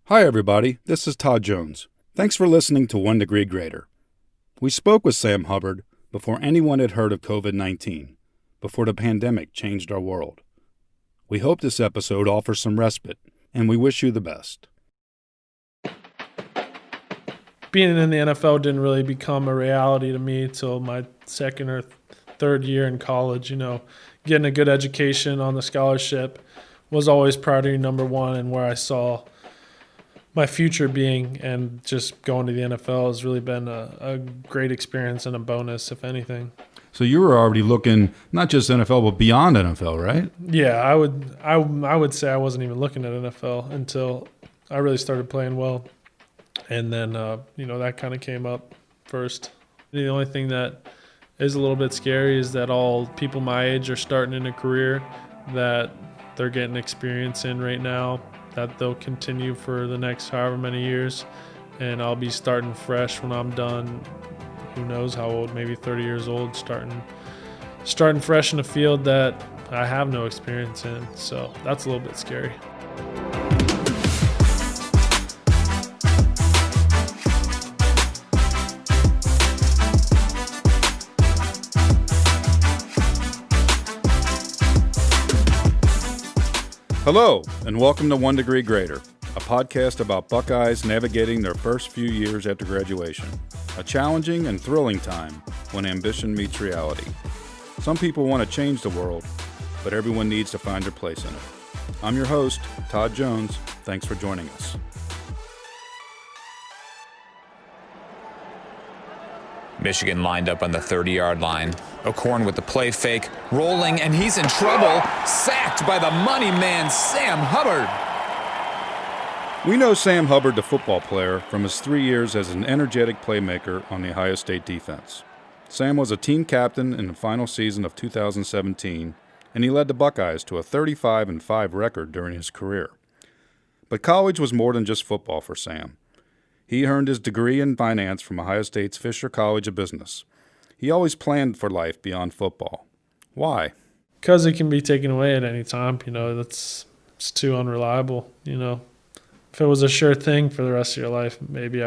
Hi, everybody. This is Todd Jones. Thanks for listening to 1 Degree Greater. We spoke with Sam Hubbard before anyone had heard of COVID-19, before the pandemic changed our world. We hope this episode offers some respite, and we wish you the best. Being in the NFL didn't really become a reality to me till my second or third year in college. Getting a good education on the scholarship was always priority number one, and where I saw my future being, and just going to the NFL has really been a great experience and a bonus, if anything. So you were already looking not just NFL, but beyond NFL, right? Yeah, I would say I wasn't even looking at NFL until I really started playing well. And then, that kind of came up first. The only thing that is a little bit scary is that all people my age are starting in a career that they're getting experience in right now, that they'll continue for the next however many years. And I'll be starting fresh when I'm done. Who knows how old, maybe 30 years old, starting fresh in a field that I have no experience in. So that's a little bit scary. Hello, and welcome to 1 Degree Greater, a podcast about Buckeyes navigating their first few years after graduation. A challenging and thrilling time when ambition meets reality. Some people want to change the world, but everyone needs to find their place in it. I'm your host, Todd Jones. Thanks for joining us. Michigan lined up on the 30-yard line. O'Korn with the play fake, rolling, and he's in trouble. Sacked by the money man, Sam Hubbard. We know Sam Hubbard, the football player, from his 3 years as an energetic playmaker on the Ohio State defense. Sam was a team captain in the final season of 2017, and he led the Buckeyes to a 35-5 record during his career. But college was more than just football for Sam. He earned his degree in finance from Ohio State's Fisher College of Business. He always planned for life beyond football. Why? Because it can be taken away at any time. It's too unreliable. If it was a sure thing for the rest of your life, maybe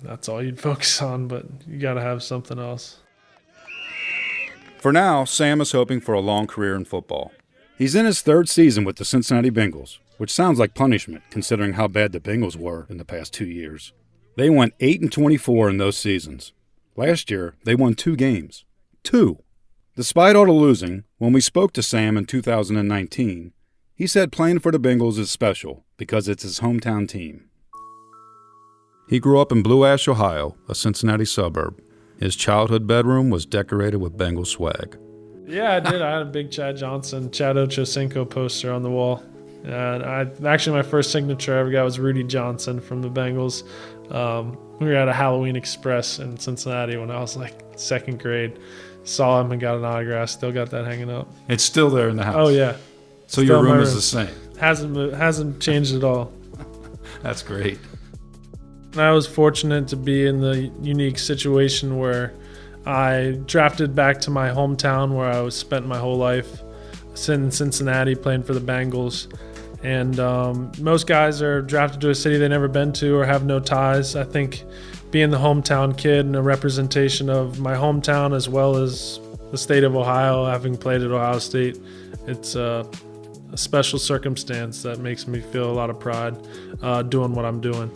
that's all you'd focus on, but you got to have something else. For now, Sam is hoping for a long career in football. He's in his third season with the Cincinnati Bengals, which sounds like punishment considering how bad the Bengals were in the past 2 years. They went 8-24 in those seasons. Last year, they won 2 games. 2. Despite all the losing, when we spoke to Sam in 2019, he said playing for the Bengals is special because it's his hometown team. He grew up in Blue Ash, Ohio, a Cincinnati suburb. His childhood bedroom was decorated with Bengals swag. Yeah, I did. I had a big Chad Ochocinco poster on the wall. And my first signature I ever got was Rudy Johnson from the Bengals. We were at a Halloween Express in Cincinnati when I was like second grade. Saw him and got an autograph. Still got that hanging up. It's still there in the house. Oh yeah. So your room is the same. Hasn't moved, hasn't changed at all. That's great. I was fortunate to be in the unique situation where I drafted back to my hometown where I spent my whole life, in Cincinnati playing for the Bengals. And most guys are drafted to a city they've never been to or have no ties. I think being the hometown kid and a representation of my hometown as well as the state of Ohio, having played at Ohio State, it's a special circumstance that makes me feel a lot of pride doing what I'm doing.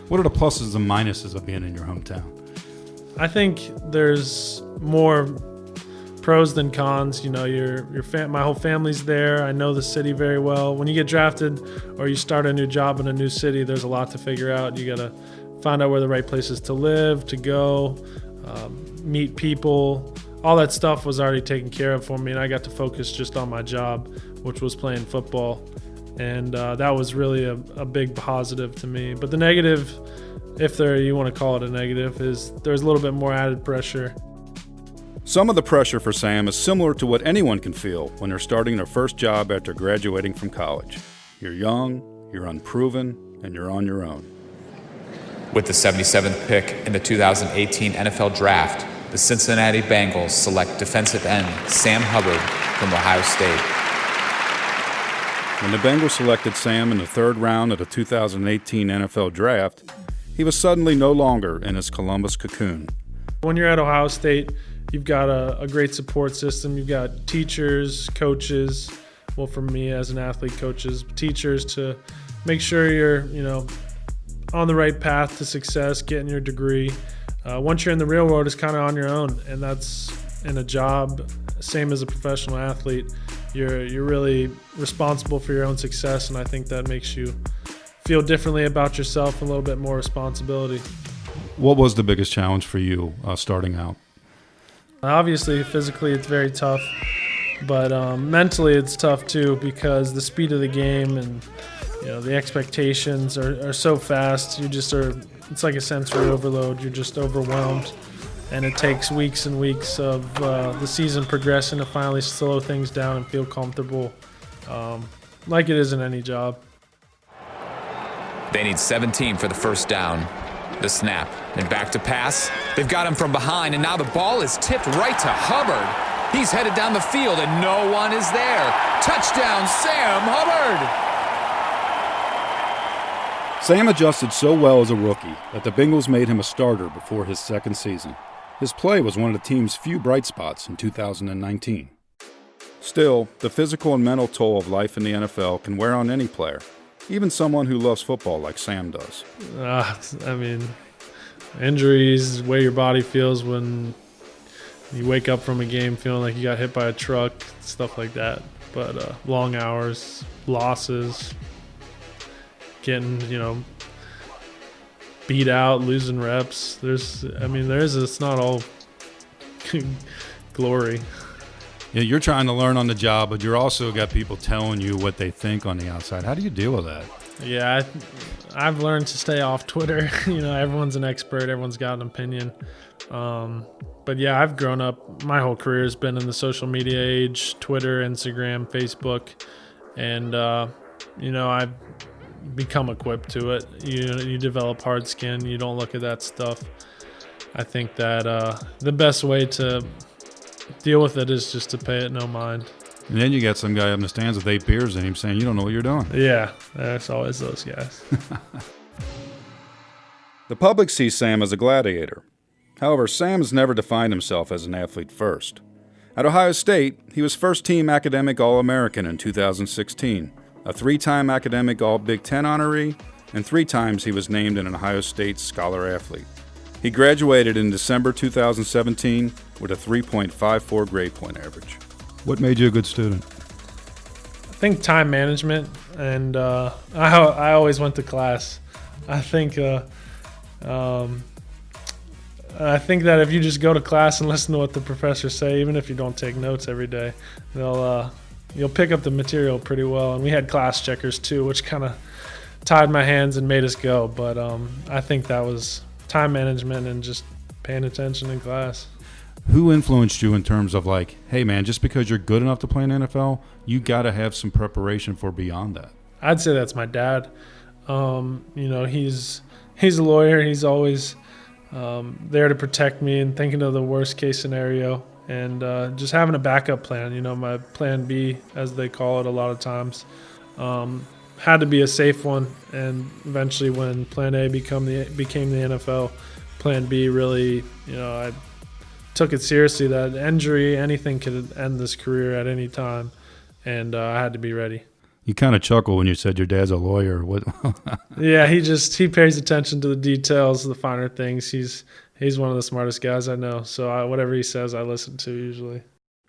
What are the pluses and minuses of being in your hometown? I think there's more pros than cons. My whole family's there. I know the city very well. When you get drafted or you start a new job in a new city, there's a lot to figure out. You got to find out where the right place is to live, to go, meet people. All that stuff was already taken care of for me, and I got to focus just on my job, which was playing football. And that was really a big positive to me. But the negative, if you want to call it a negative, is there's a little bit more added pressure. Some of the pressure for Sam is similar to what anyone can feel when they're starting their first job after graduating from college. You're young, you're unproven, and you're on your own. With the 77th pick in the 2018 NFL Draft, the Cincinnati Bengals select defensive end Sam Hubbard from Ohio State. When the Bengals selected Sam in the third round of the 2018 NFL Draft, he was suddenly no longer in his Columbus cocoon. When you're at Ohio State, you've got a great support system. You've got teachers, coaches, well, for me as an athlete, coaches, teachers to make sure you're, on the right path to success, getting your degree. Once you're in the real world, it's kind of on your own, and that's in a job, same as a professional athlete. You're really responsible for your own success, and I think that makes you feel differently about yourself, a little bit more responsibility. What was the biggest challenge for you starting out? Obviously, physically, it's very tough, but mentally, it's tough too because the speed of the game and the expectations are so fast. It's like a sensory overload. You're just overwhelmed, and it takes weeks and weeks of the season progressing to finally slow things down and feel comfortable, like it is in any job. They need 17 for the first down. The snap, and back to pass. They've got him from behind, and now the ball is tipped right to Hubbard. He's headed down the field, and no one is there. Touchdown, Sam Hubbard! Sam adjusted so well as a rookie that the Bengals made him a starter before his second season. His play was one of the team's few bright spots in 2019. Still, the physical and mental toll of life in the NFL can wear on any player, even someone who loves football like Sam does. Injuries, the way your body feels when you wake up from a game feeling like you got hit by a truck, stuff like that. But long hours, losses, getting, beat out, losing reps. It's not all glory. Yeah, you're trying to learn on the job, but you're also got people telling you what they think on the outside. How do you deal with that? Yeah, I've learned to stay off Twitter. Everyone's an expert. Everyone's got an opinion. But yeah, I've grown up. My whole career has been in the social media age, Twitter, Instagram, Facebook. And, I've become equipped to it. You develop hard skin. You don't look at that stuff. I think that the best way to deal with it is just to pay it no mind. And then you got some guy up in the stands with 8 beers in him saying, you don't know what you're doing. Yeah, there's always those guys. The public sees Sam as a gladiator. However, Sam has never defined himself as an athlete first. At Ohio State, he was first-team academic All-American in 2016, a 3-time academic All-Big Ten honoree, and 3 times he was named an Ohio State Scholar Athlete. He graduated in December 2017 with a 3.54 grade point average. What made you a good student? I think time management, and I always went to class. I think that if you just go to class and listen to what the professors say, even if you don't take notes every day, you'll pick up the material pretty well. And we had class checkers too, which kind of tied my hands and made us go. But I think that was time management and just paying attention in class. Who influenced you in terms of like, hey man, just because you're good enough to play in the NFL, you got to have some preparation for beyond that? I'd say that's my dad. He's a lawyer. He's always there to protect me and thinking of the worst case scenario and just having a backup plan. My plan B, as they call it a lot of times, had to be a safe one. And eventually when plan A became the NFL, plan B really, I took it seriously that injury, anything could end this career at any time, and I had to be ready. You kind of chuckle when you said your dad's a lawyer. What? Yeah, he pays attention to the details, the finer things. He's one of the smartest guys I know, so whatever he says, I listen to usually.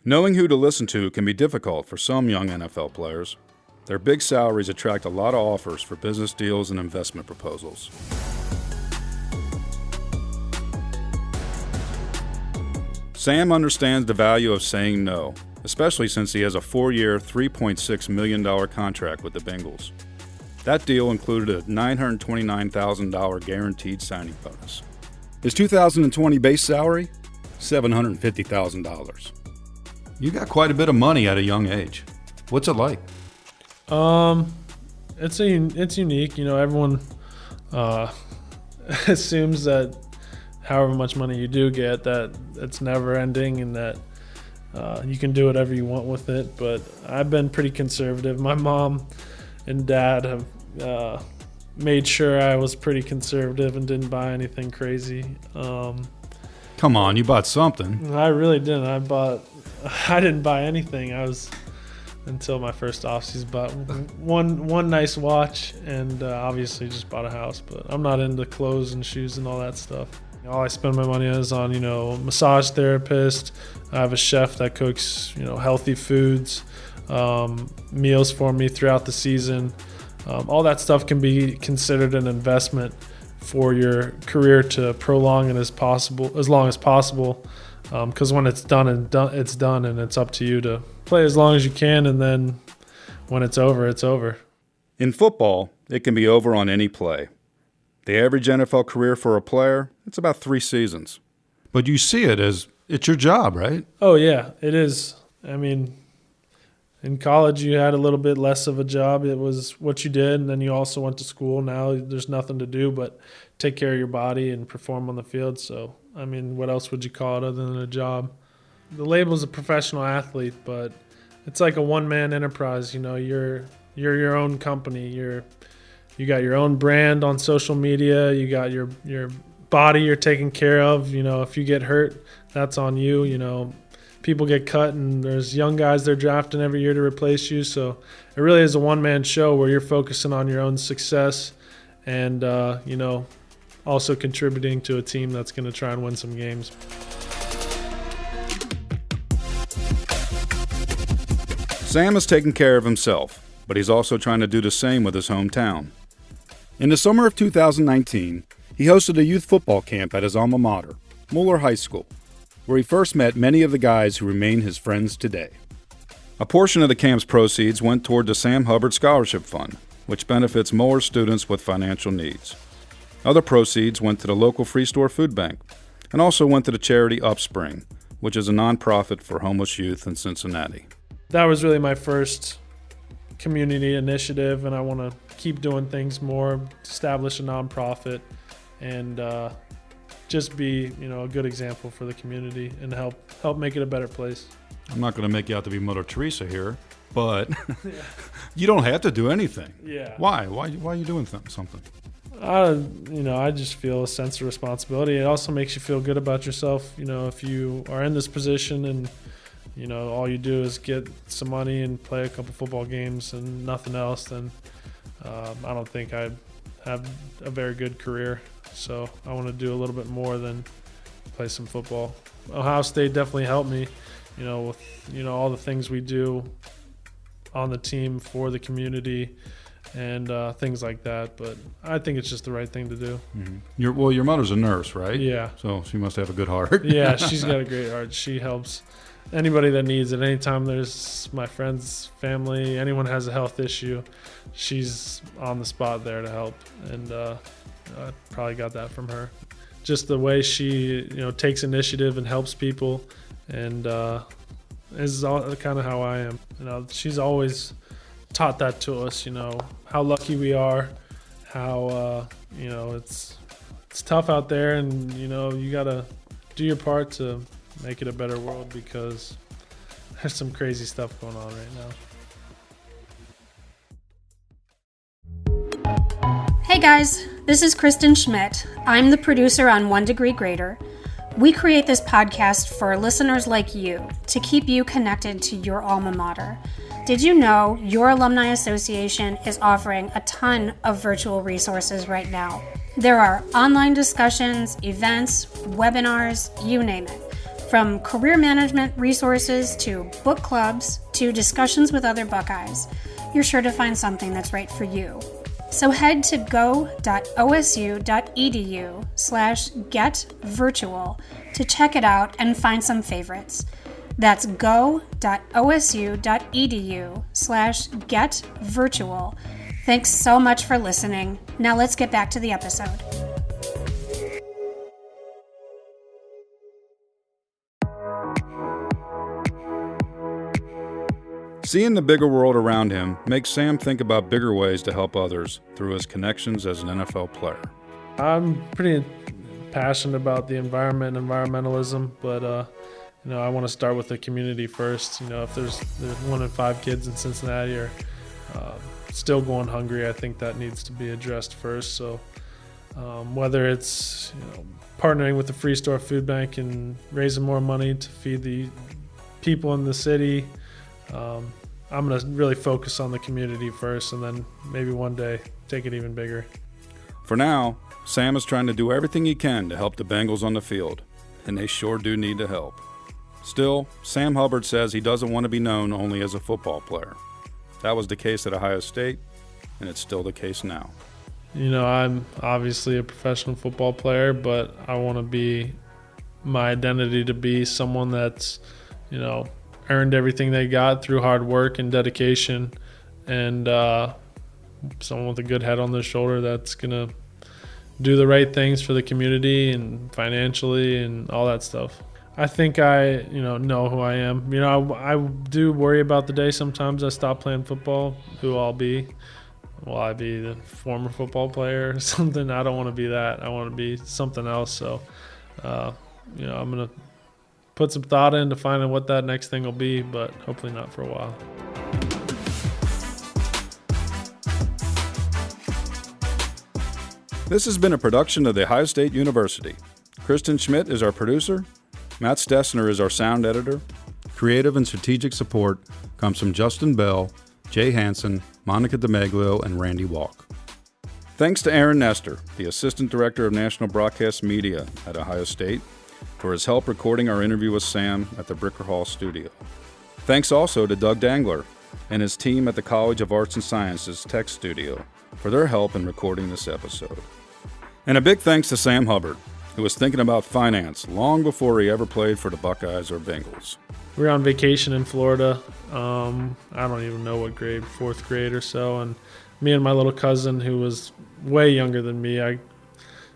Knowing who to listen to can be difficult for some young NFL players. Their big salaries attract a lot of offers for business deals and investment proposals. Sam understands the value of saying no, especially since he has a 4-year, $3.6 million contract with the Bengals. That deal included a $929,000 guaranteed signing bonus. His 2020 base salary, $750,000. You got quite a bit of money at a young age. What's it like? It's unique. Everyone assumes that however much money you do get, that it's never ending and that You can do whatever you want with it, but I've been pretty conservative. My mom and dad have made sure I was pretty conservative and didn't buy anything crazy. Come on, you bought something. I really didn't. I didn't buy anything. Until my first off-season, bought one nice watch, and obviously just bought a house. But I'm not into clothes and shoes and all that stuff. All I spend my money on is on, a massage therapist. I have a chef that cooks, healthy foods, meals for me throughout the season. All that stuff can be considered an investment for your career to prolong it as long as possible. Because when it's done, it's done, and it's up to you to play as long as you can, and then when it's over, it's over. In football, it can be over on any play. The average NFL career for a player, it's about 3 seasons. But you see it as it's your job, right? Oh, yeah, it is. I mean, in college, you had a little bit less of a job. It was what you did, and then you also went to school. Now there's nothing to do but take care of your body and perform on the field. So, I mean, what else would you call it other than a job? The label's a professional athlete, but it's like a one-man enterprise. You're your own company. You got your own brand on social media. You got your body you're taking care of. If you get hurt, that's on you. People get cut, and there's young guys they're drafting every year to replace you. So it really is a one-man show where you're focusing on your own success and, also contributing to a team that's going to try and win some games. Sam is taking care of himself, but he's also trying to do the same with his hometown. In the summer of 2019, he hosted a youth football camp at his alma mater, Moeller High School, where he first met many of the guys who remain his friends today. A portion of the camp's proceeds went toward the Sam Hubbard Scholarship Fund, which benefits Moeller students with financial needs. Other proceeds went to the local Free Store Food Bank and also went to the charity Upspring, which is a nonprofit for homeless youth in Cincinnati. That was really my first community initiative, and I want to keep doing things more, establish a nonprofit, and just be, a good example for the community and help make it a better place. I'm not going to make you out to be Mother Teresa here, but you don't have to do anything. Yeah. Why? Why are you doing something? I just feel a sense of responsibility. It also makes you feel good about yourself. If you are in this position and, all you do is get some money and play a couple football games and nothing else, then I don't think I have a very good career. So I want to do a little bit more than play some football. Ohio State definitely helped me, with, all the things we do on the team for the community and things like that. But I think it's just the right thing to do. Mm-hmm. Your mother's a nurse, right? Yeah. So she must have a good heart. Yeah, she's got a great heart. She helps anybody that needs it. Anytime there's my friends, family, anyone has a health issue, she's on the spot there to help. And I probably got that from her. Just the way she, takes initiative and helps people, and is kind of how I am. She's always taught that to us. How lucky we are, how it's tough out there, and you gotta do your part to make it a better world, because there's some crazy stuff going on right now. Hey guys, this is Kristen Schmidt. I'm the producer on 1 Degree Greater. We create this podcast for listeners like you to keep you connected to your alma mater. Did you know your Alumni Association is offering a ton of virtual resources right now? There are online discussions, events, webinars, you name it. From career management resources to book clubs to discussions with other Buckeyes, you're sure to find something that's right for you. So head to go.osu.edu/getvirtual to check it out and find some favorites. That's go.osu.edu/getvirtual. Thanks so much for listening. Now let's get back to the episode. Seeing the bigger world around him makes Sam think about bigger ways to help others through his connections as an NFL player. I'm pretty passionate about the environment and environmentalism, but I want to start with the community first. If there's 1 in 5 kids in Cincinnati are still going hungry, I think that needs to be addressed first. So whether it's partnering with the Free Store Food Bank and raising more money to feed the people in the city, I'm going to really focus on the community first, and then maybe one day take it even bigger. For now, Sam is trying to do everything he can to help the Bengals on the field, and they sure do need the help. Still, Sam Hubbard says he doesn't want to be known only as a football player. That was the case at Ohio State, and it's still the case now. I'm obviously a professional football player, but I want to be my identity to be someone that's, earned everything they got through hard work and dedication, and someone with a good head on their shoulder that's going to do the right things for the community and financially and all that stuff. I think I, know who I am. I do worry about the day sometimes I stop playing football, who I'll be. Will I be the former football player or something? I don't want to be that. I want to be something else. So, I'm going to put some thought into finding what that next thing will be, but hopefully not for a while. This has been a production of The Ohio State University. Kristen Schmidt is our producer. Matt Stessner is our sound editor. Creative and strategic support comes from Justin Bell, Jay Hansen, Monica DeMaglio, and Randy Walk. Thanks to Aaron Nestor, the Assistant Director of National Broadcast Media at Ohio State, for his help recording our interview with Sam at the Bricker Hall studio. Thanks also to Doug Dangler and his team at the College of Arts and Sciences Tech Studio for their help in recording this episode. And a big thanks to Sam Hubbard, who was thinking about finance long before he ever played for the Buckeyes or Bengals. We were on vacation in Florida. I don't even know what grade, 4th grade or so. And me and my little cousin, who was way younger than me, I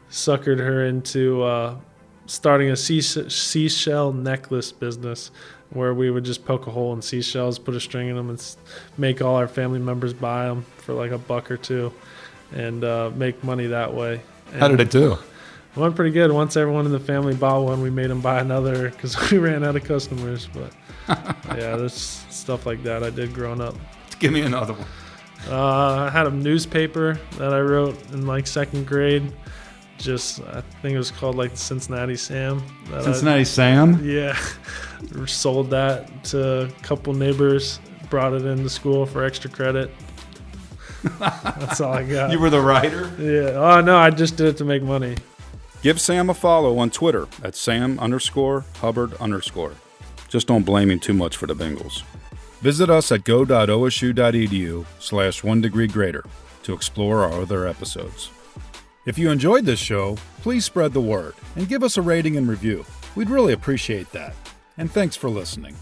suckered her into starting a seashell necklace business where we would just poke a hole in seashells, put a string in them, and make all our family members buy them for like $1 or $2 and make money that way. And how did it do? It went pretty good. Once everyone in the family bought one, we made them buy another because we ran out of customers. But yeah, there's stuff like that I did growing up. Give me another one. I had a newspaper that I wrote in like 2nd grade. I think it was called like the Cincinnati Sam. Sam? Yeah. Sold that to a couple neighbors, brought it into school for extra credit. That's all I got. You were the writer? Yeah. Oh, no, I just did it to make money. Give Sam a follow on Twitter at Sam_Hubbard_. Just don't blame him too much for the Bengals. Visit us at go.osu.edu/1degreegreater to explore our other episodes. If you enjoyed this show, please spread the word and give us a rating and review. We'd really appreciate that. And thanks for listening.